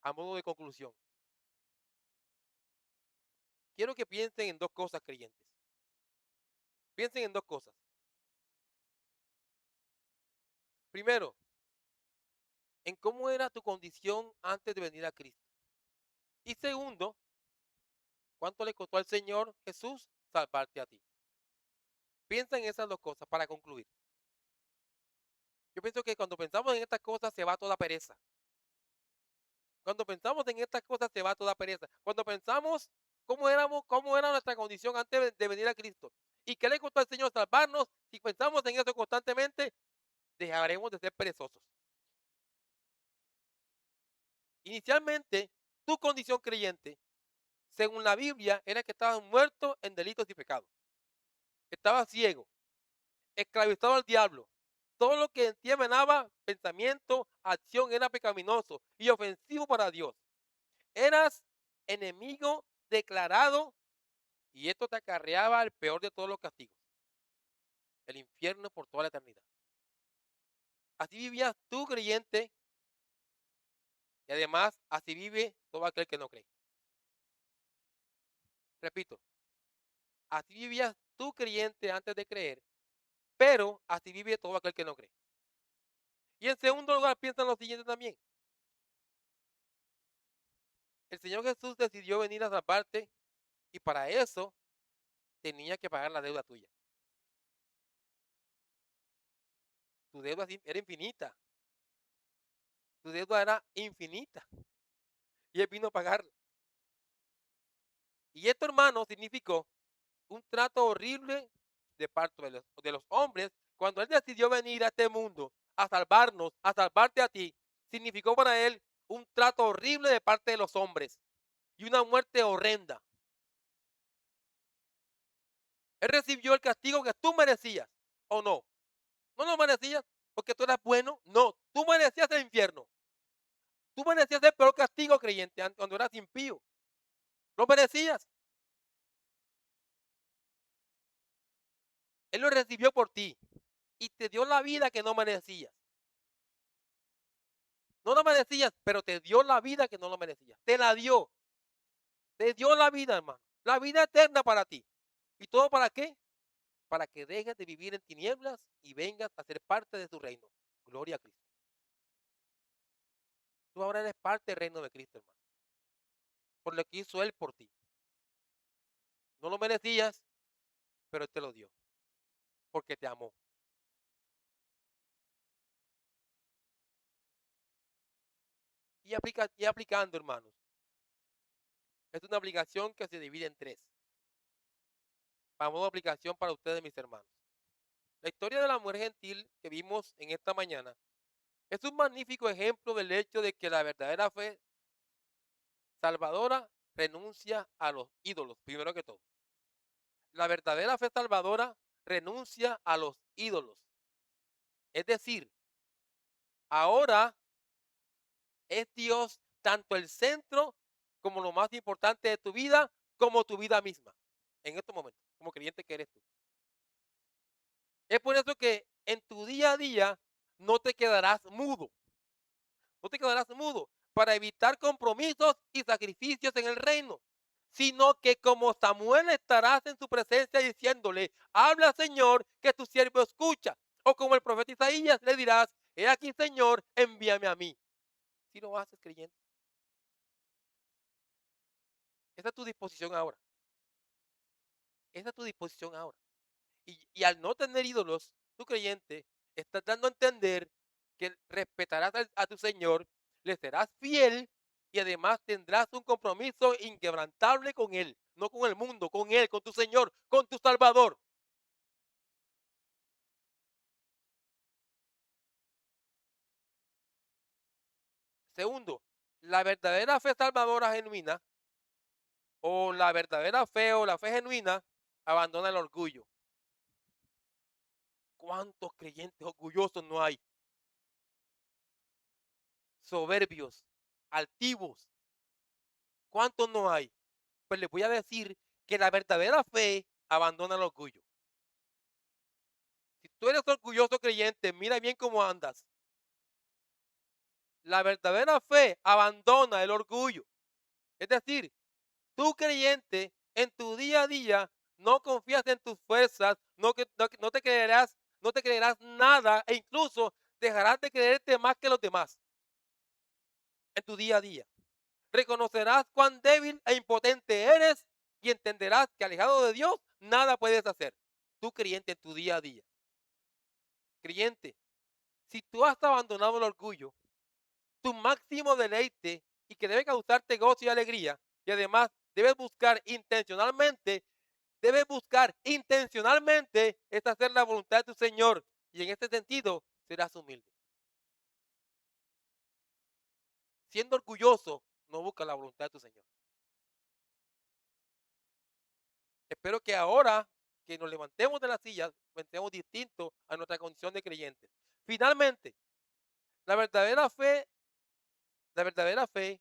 A modo de conclusión, quiero que piensen en dos cosas, creyentes. Piensen en dos cosas. Primero, en cómo era tu condición antes de venir a Cristo. Y segundo, cuánto le costó al Señor Jesús salvarte a ti. Piensa en esas dos cosas para concluir. Yo pienso que cuando pensamos en estas cosas se va toda pereza. Cuando pensamos en estas cosas se va toda pereza. Cuando pensamos cómo era nuestra condición antes de venir a Cristo. ¿Y qué le costó al Señor salvarnos? Si pensamos en eso constantemente, dejaremos de ser perezosos. Inicialmente, tu condición creyente, según la Biblia, era que estabas muerto en delitos y pecados. Estabas ciego, esclavizado al diablo. Todo lo que en ti emanaba, pensamiento, acción, era pecaminoso y ofensivo para Dios. Eras enemigo declarado y esto te acarreaba el peor de todos los castigos, el infierno por toda la eternidad. Así vivías tú creyente y además así vive todo aquel que no cree. Repito, así vivías tú creyente antes de creer, pero así vive todo aquel que no cree. Y en segundo lugar, piensa en lo siguiente también. El Señor Jesús decidió venir a salvarte y para eso tenía que pagar la deuda tuya. Tu deuda era infinita. Tu deuda era infinita. Y Él vino a pagarla. Y esto, hermano, significó un trato horrible de parte de los hombres cuando Él decidió venir a este mundo a salvarnos, a salvarte a ti. Significó para Él un trato horrible de parte de los hombres y una muerte horrenda. Él recibió el castigo que tú merecías, ¿o no? No lo merecías porque tú eras bueno, no, tú merecías el infierno. Tú merecías el peor castigo, creyente, cuando eras impío. Lo merecías. Él lo recibió por ti y te dio la vida que no merecías. No lo merecías, pero te dio la vida que no lo merecías. Te la dio. Te dio la vida, hermano. La vida eterna para ti. ¿Y todo para qué? Para que dejes de vivir en tinieblas y vengas a ser parte de su reino. Gloria a Cristo. Tú ahora eres parte del reino de Cristo, hermano. Por lo que hizo Él por ti. No lo merecías, pero Él te lo dio. Porque te amó. Y aplicando, hermanos. Es una aplicación que se divide en tres. Vamos a aplicación para ustedes, mis hermanos. La historia de la mujer gentil que vimos en esta mañana es un magnífico ejemplo del hecho de que la verdadera fe salvadora renuncia a los ídolos, primero que todo. La verdadera fe salvadora renuncia a los ídolos. Es decir, ahora es Dios tanto el centro como lo más importante de tu vida, como tu vida misma. En estos momentos, como creyente que eres tú. Es por eso que en tu día a día no te quedarás mudo. No te quedarás mudo para evitar compromisos y sacrificios en el reino, sino que como Samuel estarás en su presencia diciéndole, habla Señor, que tu siervo escucha. O como el profeta Isaías le dirás, he aquí Señor, envíame a mí. Si lo haces creyente, esa es tu disposición ahora. Esa es tu disposición ahora. Y al no tener ídolos, tu creyente, estás dando a entender que respetarás a tu Señor, le serás fiel y además tendrás un compromiso inquebrantable con Él, no con el mundo, con Él, con tu Señor, con tu Salvador. Segundo, la verdadera fe salvadora genuina o la verdadera fe o la fe genuina abandona el orgullo. ¿Cuántos creyentes orgullosos no hay? Soberbios, altivos. ¿Cuántos no hay? Pues les voy a decir que la verdadera fe abandona el orgullo. Si tú eres orgulloso creyente, mira bien cómo andas. La verdadera fe abandona el orgullo. Es decir, tú creyente en tu día a día no confías en tus fuerzas, no te creerás nada e incluso dejarás de creerte más que los demás en tu día a día. Reconocerás cuán débil e impotente eres y entenderás que alejado de Dios nada puedes hacer. Tú creyente en tu día a día. Creyente, si tú has abandonado el orgullo, tu máximo deleite y que debe causarte gozo y alegría, y además debes buscar intencionalmente es hacer la voluntad de tu Señor, y en este sentido serás humilde. Siendo orgulloso, no busca la voluntad de tu Señor. Espero que ahora que nos levantemos de la silla, pensemos distinto a nuestra condición de creyentes. Finalmente, la verdadera fe, la verdadera fe,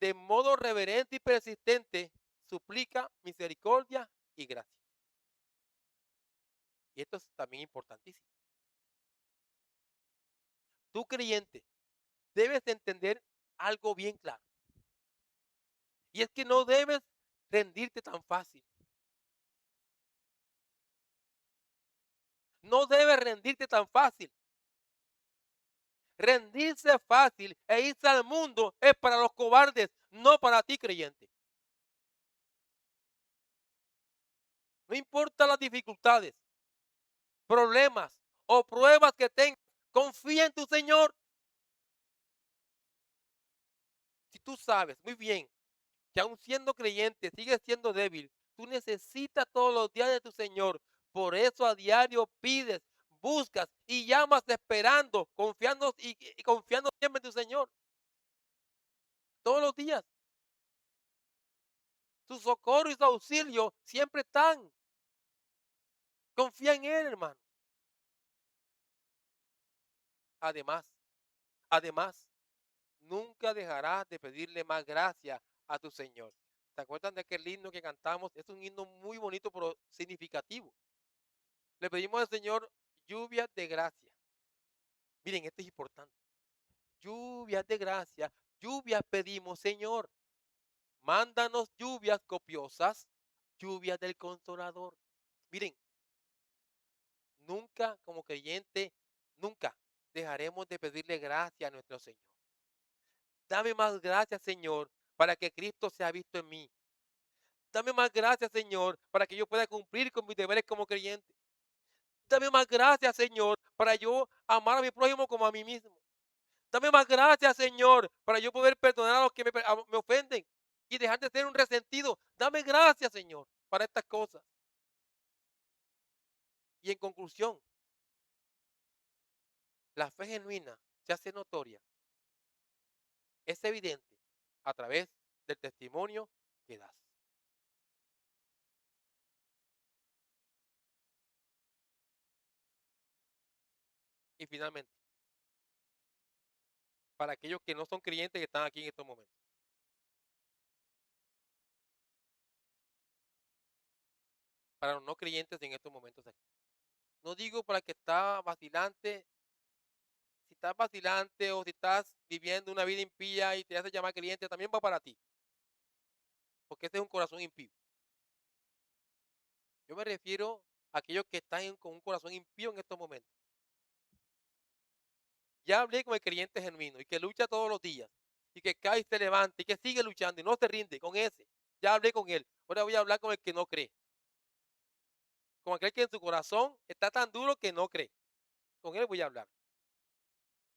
de modo reverente y persistente, suplica misericordia y gracia. Y esto es también importantísimo. Tú creyente, debes entender algo bien claro. Y es que no debes rendirte tan fácil. No debes rendirte tan fácil. Rendirse fácil e irse al mundo es para los cobardes, no para ti creyente. No importa las dificultades, problemas o pruebas que tengas, confía en tu Señor. Si tú sabes muy bien que aun siendo creyente sigues siendo débil, tú necesitas todos los días de tu Señor. Por eso a diario pides, buscas y llamas esperando, y confiando siempre en tu Señor. Todos los días. Su socorro y su auxilio siempre están. Confía en Él, hermano. Además, además, nunca dejarás de pedirle más gracia a tu Señor. ¿Se acuerdan de aquel himno que cantamos? Es un himno muy bonito, pero significativo. Le pedimos al Señor lluvias de gracia. Miren, esto es importante. Lluvias de gracia, lluvias pedimos, Señor. Mándanos lluvias copiosas, lluvias del Consolador. Miren, nunca como creyente, nunca dejaremos de pedirle gracia a nuestro Señor. Dame más gracias, Señor, para que Cristo sea visto en mí. Dame más gracias, Señor, para que yo pueda cumplir con mis deberes como creyente. Dame más gracias, Señor, para yo amar a mi prójimo como a mí mismo. Dame más gracias, Señor, para yo poder perdonar a los que me ofenden y dejar de ser un resentido. Dame gracias, Señor, para estas cosas. Y en conclusión, la fe genuina se hace notoria, es evidente a través del testimonio que das. Y finalmente, para aquellos que no son creyentes que están aquí en estos momentos, para los no creyentes en estos momentos aquí. No digo para que está vacilante, si estás vacilante o si estás viviendo una vida impía y te hace llamar creyente, también va para ti, porque ese es un corazón impío. Yo me refiero a aquellos que están con un corazón impío en estos momentos. Ya hablé con el creyente genuino y que lucha todos los días y que cae y se levanta y que sigue luchando y no se rinde con ese. Ya hablé con él. Ahora voy a hablar con el que no cree. Con aquel que en su corazón está tan duro que no cree. Con él voy a hablar.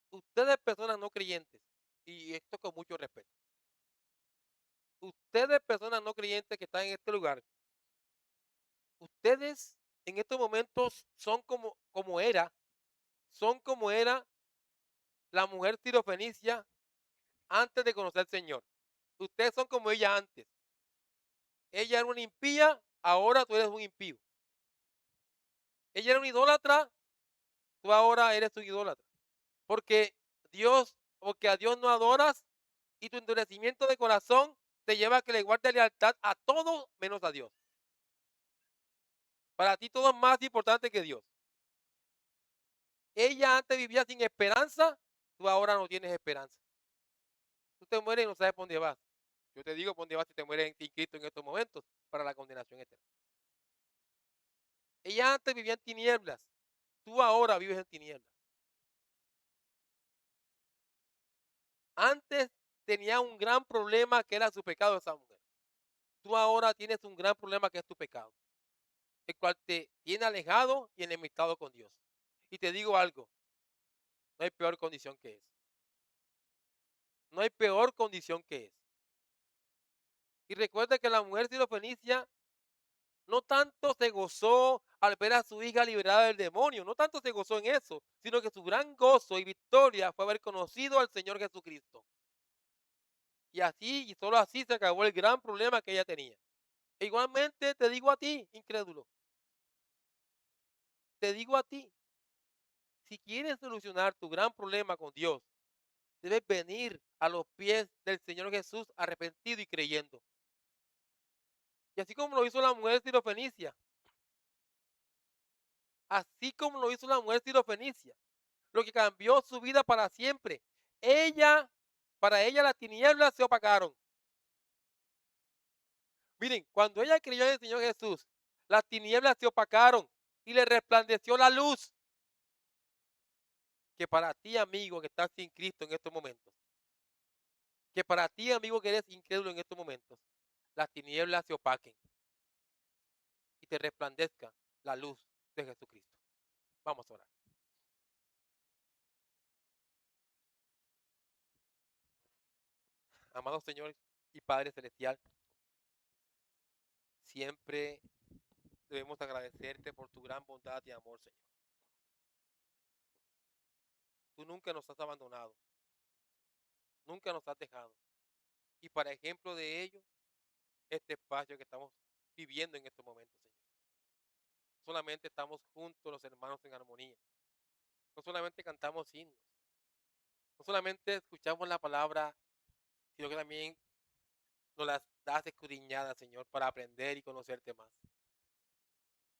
Ustedes personas no creyentes, y esto con mucho respeto, ustedes personas no creyentes que están en este lugar, ustedes en estos momentos son son como era la mujer sirofenicia antes de conocer al Señor. Ustedes son como ella antes. Ella era una impía, ahora tú eres un impío. Ella era un idólatra, tú ahora eres un idólatra. Porque porque a Dios no adoras y tu endurecimiento de corazón te lleva a que le guardes lealtad a todo menos a Dios. Para ti todo es más importante que Dios. Ella antes vivía sin esperanza, tú ahora no tienes esperanza. Tú te mueres y no sabes por dónde vas. Yo te digo por dónde vas si te mueres sin Cristo en estos momentos para la condenación eterna. Ella antes vivía en tinieblas. Tú ahora vives en tinieblas. Antes tenía un gran problema que era su pecado esa mujer. Tú ahora tienes un gran problema que es tu pecado, el cual te tiene alejado y enemistado con Dios. Y te digo algo, no hay peor condición que es. No hay peor condición que es. Y recuerda que la mujer sirofenicia no tanto se gozó al ver a su hija liberada del demonio, no tanto se gozó en eso, sino que su gran gozo y victoria fue haber conocido al Señor Jesucristo. Y así, y solo así se acabó el gran problema que ella tenía. E igualmente te digo a ti, incrédulo, te digo a ti, si quieres solucionar tu gran problema con Dios, debes venir a los pies del Señor Jesús arrepentido y creyendo. Y así como lo hizo la mujer sirofenicia, así como lo hizo la mujer sirofenicia, lo que cambió su vida para siempre. Ella, para ella las tinieblas se opacaron. Miren, cuando ella creyó en el Señor Jesús, las tinieblas se opacaron y le resplandeció la luz. Que para ti, amigo, que estás sin Cristo en estos momentos, que para ti, amigo, que eres incrédulo en estos momentos, las tinieblas se opaquen y te resplandezca la luz de Jesucristo. Vamos a orar. Amado Señor y Padre Celestial, siempre debemos agradecerte por tu gran bondad y amor, Señor. Tú nunca nos has abandonado, nunca nos has dejado. Y para ejemplo de ello, este espacio que estamos viviendo en estos momentos, Señor. Solamente estamos juntos los hermanos en armonía. No solamente cantamos himnos, no solamente escuchamos la palabra, sino que también nos las das escudriñadas, Señor, para aprender y conocerte más.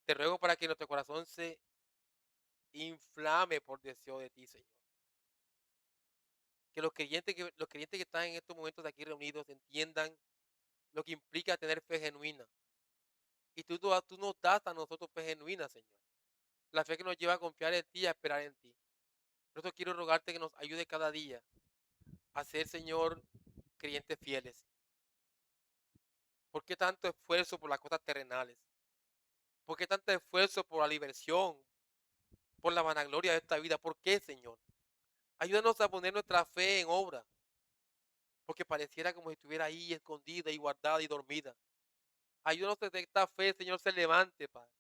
Te ruego para que nuestro corazón se inflame por deseo de ti, Señor. Que los creyentes que están en estos momentos aquí reunidos entiendan lo que implica tener fe genuina. Y tú nos das a nosotros fe genuina, Señor. La fe que nos lleva a confiar en ti y a esperar en ti. Por eso quiero rogarte que nos ayude cada día a ser, Señor, creyentes fieles. ¿Por qué tanto esfuerzo por las cosas terrenales? ¿Por qué tanto esfuerzo por la diversión, por la vanagloria de esta vida? ¿Por qué, Señor? Ayúdanos a poner nuestra fe en obra, porque pareciera como si estuviera ahí escondida y guardada y dormida. Ayúdanos a que esta fe, Señor, se levante, Padre,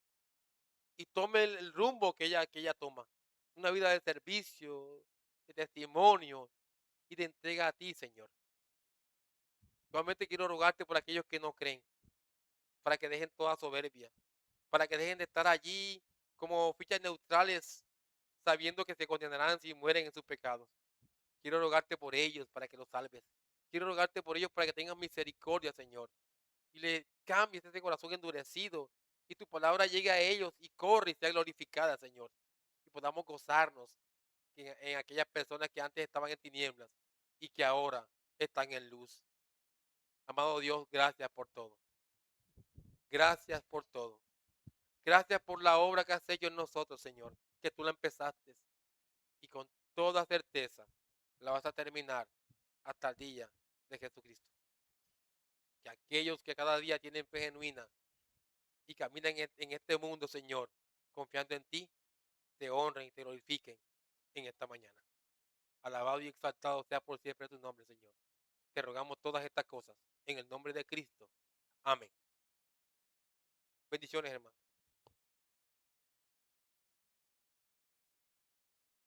y tome el rumbo que ella toma. Una vida de servicio, de testimonio y de entrega a ti, Señor. Igualmente quiero rogarte por aquellos que no creen, para que dejen toda soberbia, para que dejen de estar allí como fichas neutrales, sabiendo que se condenarán si mueren en sus pecados. Quiero rogarte por ellos para que los salves. Quiero rogarte por ellos para que tengan misericordia, Señor, y le cambies ese corazón endurecido y tu palabra llegue a ellos y corre y sea glorificada, Señor, y podamos gozarnos en aquellas personas que antes estaban en tinieblas y que ahora están en luz. Amado Dios, gracias por todo. Gracias por todo. Gracias por la obra que has hecho en nosotros, Señor, que tú la empezaste y con toda certeza la vas a terminar hasta el día de Jesucristo. Que aquellos que cada día tienen fe genuina y caminan en este mundo, Señor, confiando en ti, te honren y te glorifiquen en esta mañana. Alabado y exaltado sea por siempre tu nombre, Señor. Te rogamos todas estas cosas en el nombre de Cristo. Amén. Bendiciones, hermano.